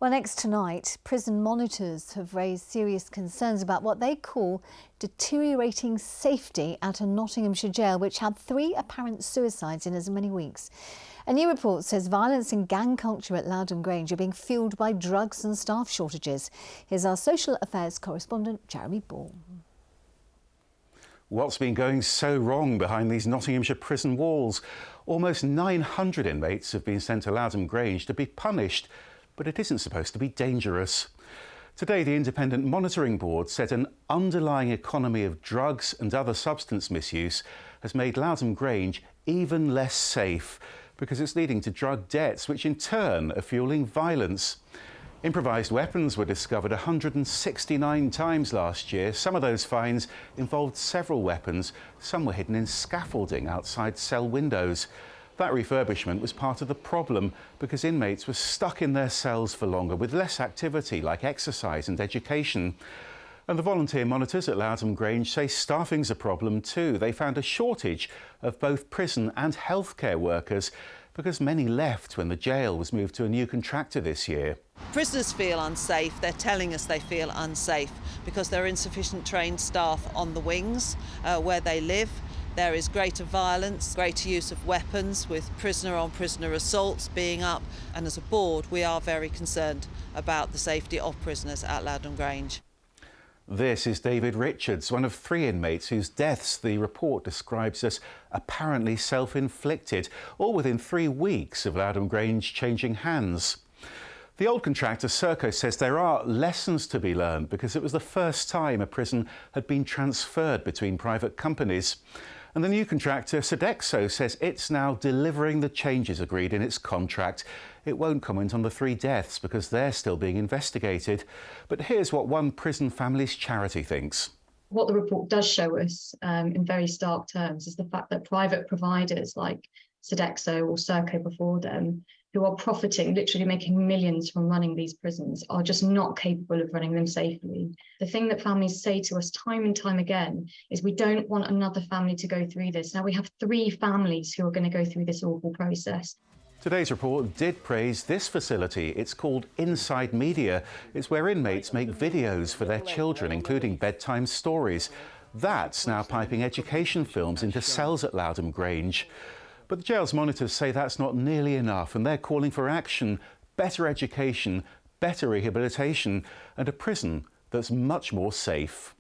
Well, next tonight, prison monitors have raised serious concerns about what they call deteriorating safety at a Nottinghamshire jail, which had 3 apparent suicides in as many weeks. A new report says violence and gang culture at Lowdham Grange are being fuelled by drugs and staff shortages. Here's our social affairs correspondent, Jeremy Ball. What's been going so wrong behind these Nottinghamshire prison walls? Almost 900 inmates have been sent to Lowdham Grange to be punished, but it isn't supposed to be dangerous. Today, the Independent Monitoring Board said an underlying economy of drugs and other substance misuse has made Lowdham Grange even less safe because it's leading to drug debts, which in turn are fuelling violence. Improvised weapons were discovered 169 times last year. Some of those finds involved several weapons. Some were hidden in scaffolding outside cell windows. That refurbishment was part of the problem because inmates were stuck in their cells for longer with less activity like exercise and education. And the volunteer monitors at Lowdham Grange say staffing's a problem too. They found a shortage of both prison and healthcare workers because many left when the jail was moved to a new contractor this year. Prisoners feel unsafe. They're telling us they feel unsafe because there are insufficient trained staff on the wings where they live. There is greater violence, greater use of weapons, with prisoner-on-prisoner assaults being up. And as a board, we are very concerned about the safety of prisoners at Lowdham Grange. This is David Richards, one of 3 inmates whose deaths the report describes as apparently self-inflicted, all within 3 weeks of Lowdham Grange changing hands. The old contractor, Serco, says there are lessons to be learned because it was the first time a prison had been transferred between private companies. And the new contractor, Sodexo, says it's now delivering the changes agreed in its contract. It won't comment on the 3 deaths because they're still being investigated. But here's what one prison family's charity thinks. What the report does show us in very stark terms is the fact that private providers like Sodexo or Serco before them, who are profiting, literally making millions from running these prisons, are just not capable of running them safely. The thing that families say to us time and time again is we don't want another family to go through this. Now we have 3 families who are going to go through this awful process. Today's report did praise this facility. It's called Inside Media. It's where inmates make videos for their children, including bedtime stories. That's now piping education films into cells at Lowdham Grange. But the jail's monitors say that's not nearly enough, and they're calling for action, better education, better rehabilitation, and a prison that's much more safe.